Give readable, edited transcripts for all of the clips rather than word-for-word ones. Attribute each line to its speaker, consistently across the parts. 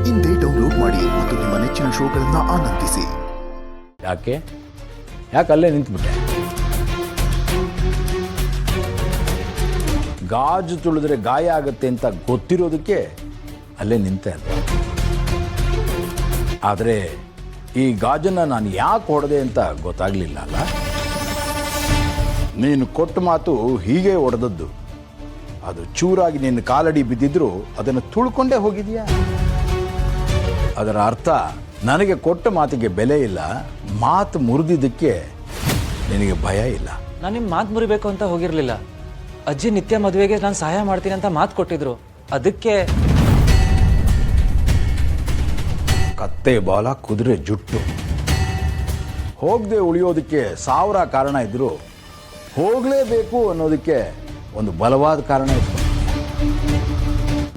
Speaker 1: ಇಂದೇ ಡೌನ್ಲೋಡ್ ಮಾಡಿ ಮತ್ತು ನಿಮ್ಮ ನೆಚ್ಚಿನ ಶೋಗಳನ್ನು ಆನಂದಿಸಿ.
Speaker 2: ಯಾಕೆ ಅಲ್ಲೇ ನಿಂತ್ಬಿಟ್ಟೆ? ಗಾಜು ತುಳಿದ್ರೆ ಗಾಯ ಆಗುತ್ತೆ ಅಂತ ಗೊತ್ತಿರೋದಕ್ಕೆ ಅಲ್ಲೇ ನಿಂತೆ ಅಲ್ವಾ? ಆದರೆ ಈ ಗಾಜನ್ನು ನಾನು ಯಾಕೆ ಹೊಡೆದೆ ಅಂತ ಗೊತ್ತಾಗಲಿಲ್ಲ ಅಲ್ಲ? ನೀನು ಕೊಟ್ಟ ಮಾತು ಹೀಗೆ ಹೊಡೆದದ್ದು. ಅದು ಚೂರಾಗಿ ನಿನ್ನ ಕಾಲಡಿ ಬಿದ್ದಿದ್ರು ಅದನ್ನು ತುಳ್ಕೊಂಡೇ ಹೋಗಿದೆಯಾ? ಅದರ ಅರ್ಥ ನನಗೆ ಕೊಟ್ಟ ಮಾತಿಗೆ ಬೆಲೆ ಇಲ್ಲ, ಮಾತು ಮುರಿದಿದ್ದಕ್ಕೆ ನಿನಗೆ ಭಯ ಇಲ್ಲ.
Speaker 3: ನಾನು ನಿಮ್ಮ ಮಾತು ಮುರಿಬೇಕು ಅಂತ ಹೋಗಿರಲಿಲ್ಲ. ಅಜ್ಜಿ ನಿತ್ಯ ಮದುವೆಗೆ ನಾನು ಸಹಾಯ ಮಾಡ್ತೀನಿ ಅಂತ ಮಾತು ಕೊಟ್ಟಿದ್ರು. ಅದಕ್ಕೆ
Speaker 2: ಕತ್ತೆ ಬಾಲ ಕುದುರೆ ಜುಟ್ಟು ಹೋಗದೆ ಉಳಿಯೋದಕ್ಕೆ 1000 ಕಾರಣ ಇದ್ದರು, ಹೋಗಲೇಬೇಕು ಅನ್ನೋದಕ್ಕೆ ಒಂದು ಬಲವಾದ ಕಾರಣ ಇತ್ತು.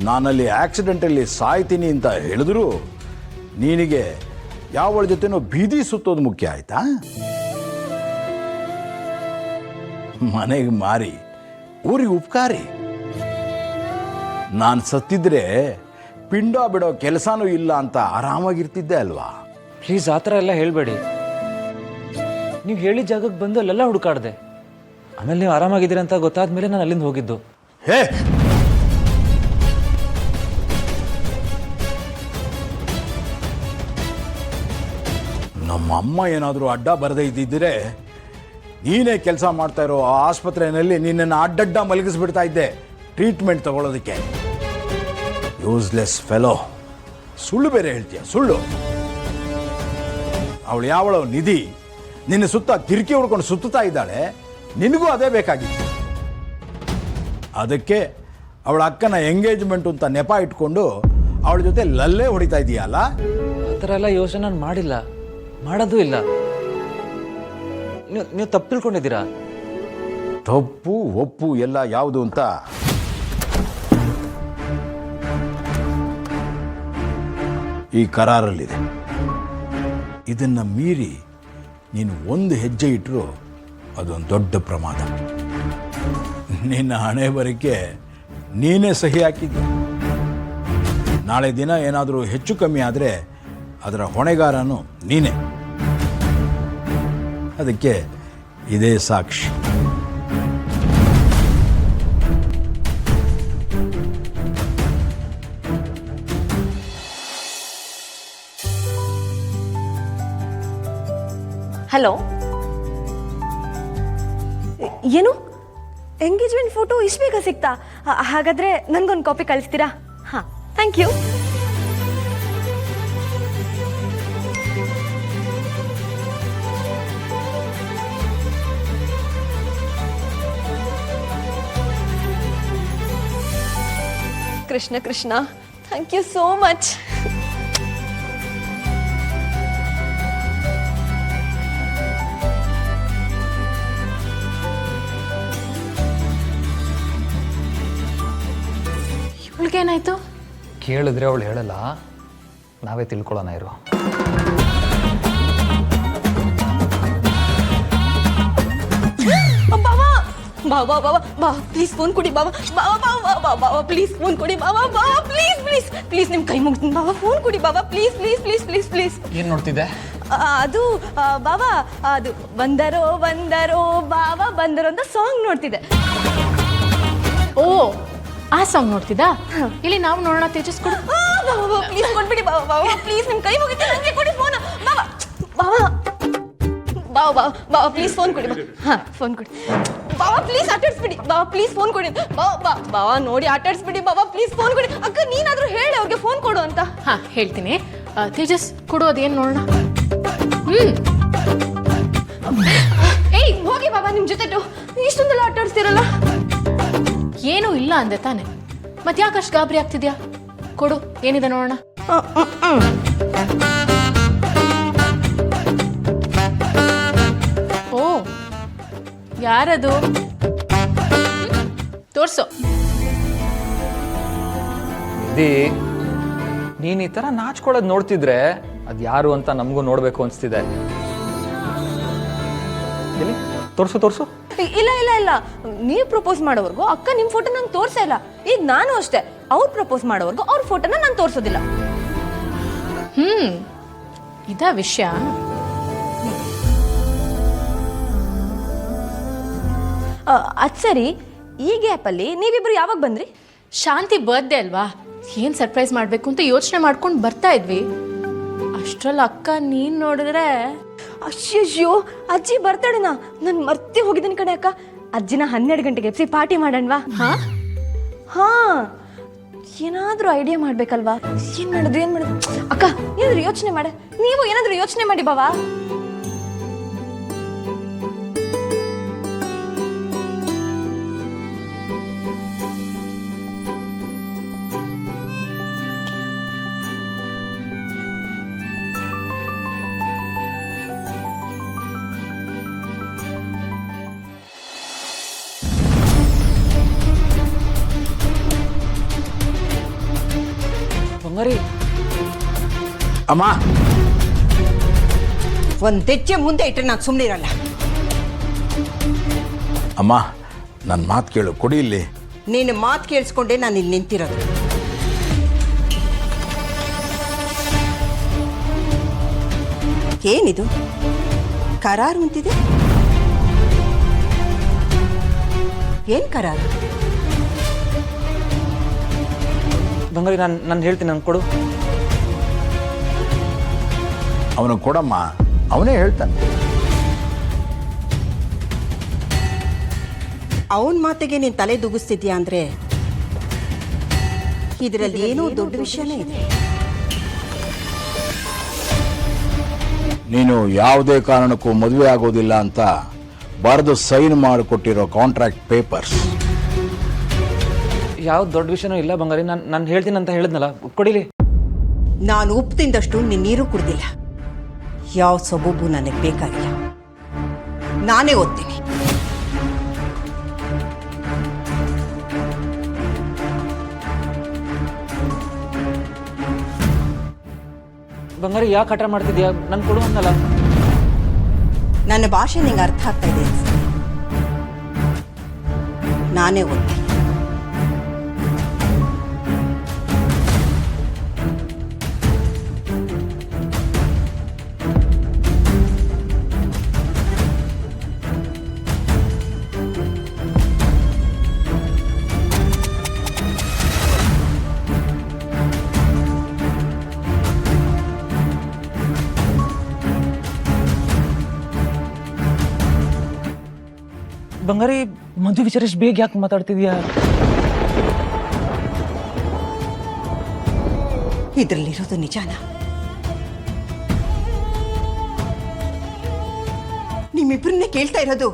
Speaker 2: ನಾನಲ್ಲಿ ಆಕ್ಸಿಡೆಂಟಲ್ಲಿ ಸಾಯ್ತೀನಿ ಅಂತ ಹೇಳಿದ್ರು ನಿನಗೆ ಯಾವಳ ಜೊತೆನೋ ಬೀದಿ ಸುತ್ತೋದು ಮುಖ್ಯ ಆಯ್ತಾ? ಮನೆಗೆ ಮಾರಿ ಊರಿಗೆ ಉಪಕಾರಿ. ನಾನು ಸತ್ತಿದ್ರೆ ಪಿಂಡ ಬಿಡೋ ಕೆಲಸನೂ ಇಲ್ಲ ಅಂತ ಆರಾಮಾಗಿರ್ತಿದ್ದೆ ಅಲ್ವಾ?
Speaker 3: ಪ್ಲೀಸ್ ಆ ಥರ ಎಲ್ಲ ಹೇಳಬೇಡಿ. ನೀವು ಹೇಳಿದ ಜಾಗಕ್ಕೆ ಬಂದು ಅಲ್ಲೆಲ್ಲ ಹುಡುಕಾಡಿದೆ. ಆಮೇಲೆ ನೀವು ಆರಾಮಾಗಿದ್ದೀರ ಅಂತ ಗೊತ್ತಾದ ಮೇಲೆ ನಾನು ಅಲ್ಲಿಂದ ಹೋಗಿದ್ದು.
Speaker 2: ಹೇ, ನಮ್ಮಮ್ಮ ಏನಾದರೂ ಅಡ್ಡ ಬರದೇ ಇದ್ದಿದ್ದರೆ ನೀನೇ ಕೆಲಸ ಮಾಡ್ತಾ ಇರೋ ಆ ಆಸ್ಪತ್ರೆಯಲ್ಲಿ ನಿನ್ನನ್ನು ಅಡ್ಡಡ್ಡ ಮಲಗಿಸ್ಬಿಡ್ತಾ ಇದ್ದೆ ಟ್ರೀಟ್ಮೆಂಟ್ ತಗೊಳ್ಳೋದಕ್ಕೆ. Useless fellow. ಸುಳ್ಳು ಬೇರೆ ಹೇಳ್ತೀಯ, ಸುಳ್ಳು. ಅವಳು ಯಾವಳೋ ನಿಧಿ ನಿನ್ನ ಸುತ್ತ ಕಿರಿಕಿ ಹುಡ್ಕೊಂಡು ಸುತ್ತಾ ಇದ್ದಾಳೆ. ನಿನಗೂ ಅದೇ ಬೇಕಾಗಿತ್ತು. ಅದಕ್ಕೆ ಅವಳ ಅಕ್ಕನ ಎಂಗೇಜ್ಮೆಂಟ್ ಅಂತ ನೆಪ ಇಟ್ಕೊಂಡು ಅವಳ ಜೊತೆ ಲಲ್ಲೇ ಹೊಡಿತಾ ಇದೀಯಲ್ಲ?
Speaker 3: ಆ ಥರ ಎಲ್ಲ ಯೋಚನೆ ನಾನು ಮಾಡಿಲ್ಲ, ಮಾಡೋದು ಇಲ್ಲ. ನೀವು ತಪ್ಪು ತಿಳ್ಕೊಂಡಿದ್ದೀರಾ.
Speaker 2: ತಪ್ಪು ಒಪ್ಪು ಎಲ್ಲ ಯಾವುದು ಅಂತ ಈ ಕರಾರಲ್ಲಿದೆ. ಇದನ್ನು ಮೀರಿ ನೀನು ಒಂದು ಹೆಜ್ಜೆ ಇಟ್ಟರು ಅದೊಂದು ದೊಡ್ಡ ಪ್ರಮಾದ. ನಿನ್ನ ಹಣೆ ಬರಕ್ಕೆ ನೀನೇ ಸಹಿ ಹಾಕಿದ್ದೆ. ನಾಳೆ ದಿನ ಏನಾದರೂ ಹೆಚ್ಚು ಕಮ್ಮಿ ಆದರೆ ಅದರ ಹೊಣೆಗಾರನು ನೀನೇ. ಅದಕ್ಕೆ ಇದೇ ಸಾಕ್ಷಿ.
Speaker 4: ಹಲೋ, ಏನು ಎಂಗೇಜ್ಮೆಂಟ್ ಫೋಟೋ ಇಷ್ಟು ಬೇಗ ಸಿಗ್ತಾ? ಹಾಗಾದ್ರೆ ನನಗೊಂದು ಕಾಪಿ ಕಳಿಸ್ತೀರಾ? ಹಾಂ, thank you. Krishna Krishna, thank you so much.
Speaker 5: ಏನಾಯ್ತು?
Speaker 3: ಕೇಳಿದ್ರೆ ಅವಳು ಹೇಳಲ್ಲ, ನಾವೇ ತಿಳ್ಕೊಳ್ಳೋಣ ಇರು.
Speaker 4: ಬಾವಾ ಬಾವಾ ಬಾ, ಪ್ಲೀಸ್ ಫೋನ್ ಕೊಡಿ ಬಾವಾ. ಬಾವಾ ಬಾವಾ ಬಾವಾ ಪ್ಲೀಸ್ ಫೋನ್ ಕೊಡಿ ಬಾವಾ. ಬಾವಾ ಪ್ಲೀಸ್ ಪ್ಲೀಸ್ ಪ್ಲೀಸ್ ನಿಮ್ಮ ಕೈ ಮುಗ್ತೀನಿ ಬಾವಾ, ಫೋನ್ ಕೊಡಿ ಬಾವಾ, please please please please please.
Speaker 3: ಏನು ನೋಡ್ತಿದ್ದೆ?
Speaker 4: ಅದು ಬಾವಾ, ಅದು ಬಂದರೋ ಬಂದರೋ ಬಾವಾ ಬಂದರೋ ಅಂತ ಸಾಂಗ್ ನೋಡ್ತಿದ್ದೆ.
Speaker 5: ಓ, ಆ ಸಾಂಗ್ ನೋಡ್ತಿದ್ದಾ? ಇಲ್ಲಿ ನಾವು ನೋಡೋಣ. ತೇಜಸ್ ಕೊಡು.
Speaker 4: ಬಾವಾ ಪ್ಲೀಸ್ ಕೊಡ್ಬಿಡಿ ಬಾವಾ. ಬಾವಾ ಪ್ಲೀಸ್ ನಿಮ್ಮ ಕೈ ಮುಗಿತೀನಿ, ನನಗೆ ಕೊಡಿ phone. Bawa Bawa Bawa Bawa Bawa please phone ಕೊಡಿ. ಹಾಂ, ಫೋನ್ ಕೊಡಿ ಬಾವಾ, ಪ್ಲೀಸ್ ಆಟಾಡ್ಸ್ಬಿಡಿ ಬಾವಾ, ಪ್ಲೀಸ್ ಫೋನ್ ಕೊಡಿ. ಬಾವಾ ಬಾವಾ ನೋಡಿ ಆಟಾಡ್ಸ್ಬಿಡಿ ಬಾವಾ, ಪ್ಲೀಸ್ ಫೋನ್ ಕೊಡಿ. ಅಕ್ಕ ನೀನಾದರೂ ಹೇಳಿ ಅವ್ರಿಗೆ ಫೋನ್ ಕೊಡು ಅಂತ.
Speaker 5: ಹಾ, ಹೇಳ್ತೀನಿ. ತೇಜಸ್ ಕೊಡು, ಅದೇನು ನೋಡೋಣ.
Speaker 4: ಏಯ್ ಹೋಗಿ ಬಾಬಾ, ನಿಮ್ಮ ಜೊತೆ ಇಷ್ಟೊಂದೆಲ್ಲ ಆಟಾಡ್ಸ್ತಿರಲ್ಲ.
Speaker 5: ಏನೂ ಇಲ್ಲ ಅಂದೆ ತಾನೆ, ಮತ್ತೆ ಯಾಕಷ್ಟು ಗಾಬರಿ ಆಗ್ತಿದ್ಯಾ? ಕೊಡು, ಏನಿದೆ ನೋಡೋಣ. ಓ, ಯಾರದು? ತೋರ್ಸು.
Speaker 3: ನೀನು ಈ ಥರ ನಾಚ್ಕೊಳ್ಳೋದು ನೋಡ್ತಿದ್ರೆ ಅದು ಯಾರು ಅಂತ ನಮಗೂ ನೋಡಬೇಕು ಅನಿಸ್ತಿದೆ. ತೋರ್ಸು.
Speaker 4: ಇಲ್ಲ ಇಲ್ಲ ಇಲ್ಲ, ನೀವು ಪ್ರಪೋಸ್ ಮಾಡೋವರೆಗೂ ಅಕ್ಕ ನಿಮ್ಮ ಫೋಟೋ ನಂಗೆ ತೋರಿಸೇ ಇಲ್ಲ. ಈಗ ನಾನು ಅಷ್ಟೇ, ಅವ್ರು ಪ್ರಪೋಸ್ ಮಾಡೋವರೆಗೂ ಅವ್ರ ಫೋಟೋನ ನಾನು ತೋರಿಸೋದಿಲ್ಲ.
Speaker 5: ಇದಾ ವಿಷಯ.
Speaker 4: ಅದು ಸರಿ, ಈ ಗ್ಯಾಪಲ್ಲಿ ನೀವಿಬ್ರು ಯಾವಾಗ ಬಂದ್ರಿ?
Speaker 5: ಶಾಂತಿ ಬರ್ತ್ಡೇ ಅಲ್ವಾ, ಏನ್ ಸರ್ಪ್ರೈಸ್ ಮಾಡ್ಬೇಕು ಅಂತ ಯೋಚನೆ ಮಾಡ್ಕೊಂಡು ಬರ್ತಾ ಇದ್ವಿ. ಅಷ್ಟ್ರಲ್ಲಿ ಅಕ್ಕ ನೀನ್ ನೋಡಿದ್ರೆ
Speaker 4: ಅಯ್ಯಯ್ಯೋ, ಅಜ್ಜಿ ಬರ್ತಡೇನಾ? ನಾನು ಮರ್ತಿ ಹೋಗಿದ್ದೀನಿ ಕಡೆ ಅಕ್ಕ. ಅಜ್ಜಿನ 12 ಗಂಟೆಗೆ ಎಬ್ಸಿ ಪಾರ್ಟಿ ಮಾಡೋಣವಾ? ಹಾ, ಏನಾದ್ರೂ ಐಡಿಯಾ ಮಾಡ್ಬೇಕಲ್ವಾ? ಏನ್ ಮಾಡುದು ಅಕ್ಕ? ಏನಾದ್ರು ಯೋಚನೆ ಮಾಡ, ನೀವು ಏನಾದ್ರೂ ಯೋಚನೆ ಮಾಡಿ ಬಾವಾ.
Speaker 3: ಬಂಗಾರಿ,
Speaker 2: ಅಮ್ಮ,
Speaker 6: ಒಂದ್ ಹೆಜ್ಜೆ ಮುಂದೆ ಇಟ್ಟರೆ ನಾನು ಸುಮ್ಮನೆ ಇರಲ್ಲ.
Speaker 2: ಅಮ್ಮ, ನನ್ನ ಮಾತು ಕೇಳು, ಕೊಡಿ ಇಲ್ಲಿ.
Speaker 6: ನೀನು ಮಾತು ಕೇಳಿಸ್ಕೊಂಡೆ ನಾನು ಇಲ್ಲಿ ನಿಂತಿರೋದು. ಏನಿದು ಕರಾರು ಅಂತಿದೆ? ಏನ್ ಕರಾರು?
Speaker 3: ಬಂಗಾರಿ, ನಾನು ಹೇಳ್ತೀನಿ, ನಂಗೆ ಕೊಡು.
Speaker 2: ಅವನು ಕೊಡಮ್ಮ, ಅವನೇ ಹೇಳ್ತಾನೆ.
Speaker 6: ಅವನ ಮಾತಿಗೆ ನೀನು ತಲೆ ದುಗಿಸ್ತಿದ್ಯಾ ಅಂದ್ರೆ ಇದರಲ್ಲಿ ಏನೋ ದೊಡ್ಡ ವಿಷಯನೇ ಇದೆ.
Speaker 2: ನೀನು ಯಾವುದೇ ಕಾರಣಕ್ಕೂ ಮದುವೆ ಆಗೋದಿಲ್ಲ ಅಂತ ಬರೆದು ಸೈನ್ ಮಾಡಿಕೊಟ್ಟಿರೋ ಕಾಂಟ್ರಾಕ್ಟ್ ಪೇಪರ್ಸ್.
Speaker 3: ಯಾವ ದೊಡ್ಡ ವಿಷಯನೂ ಇಲ್ಲ ಬಂಗಾರಿ, ನಾನು ಹೇಳ್ತೀನಿ ಅಂತ ಹೇಳಿದ್ನಲ್ಲ, ಕೊಡಿಲಿ.
Speaker 6: ನಾನು ಉಪ್ಪು ತಿಂದಷ್ಟು ನೀನು ನೀರು ಕುಡ್ದಿಲ್ಲ. ಯಾವ ಸಬೂಬು ನನಗೆ ಬೇಕಾಗಿಲ್ಲ, ನಾನೇ ಓದ್ತೀನಿ.
Speaker 3: ಬಂಗಾರಿ, ಯಾಕೆ ಹಠ ಮಾಡ್ತಿದ್ಯಾ? ನನ್ ಕೊಡು ಅನ್ನಲ್ಲ.
Speaker 6: ನನ್ನ ಭಾಷೆ ನಿಂಗೆ ಅರ್ಥ ಆಗ್ತಾ ಇದೆ ಅನ್ಸುತ್ತೆ. ನಾನೇ ಓದ್ತೀನಿ.
Speaker 3: ಬಂಗಾರಿ, ಮದುವೆ ವಿಚಾರ ಇಷ್ಟು ಬೇಗ ಯಾಕೆ ಮಾತಾಡ್ತಿದ್ಯಾ?
Speaker 6: ಇದರಲ್ಲಿರೋದು ನಿಜಾನ? ನಿಮ್ಮಿಬ್ಬರನ್ನೇ ಕೇಳ್ತಾ ಇರೋದು.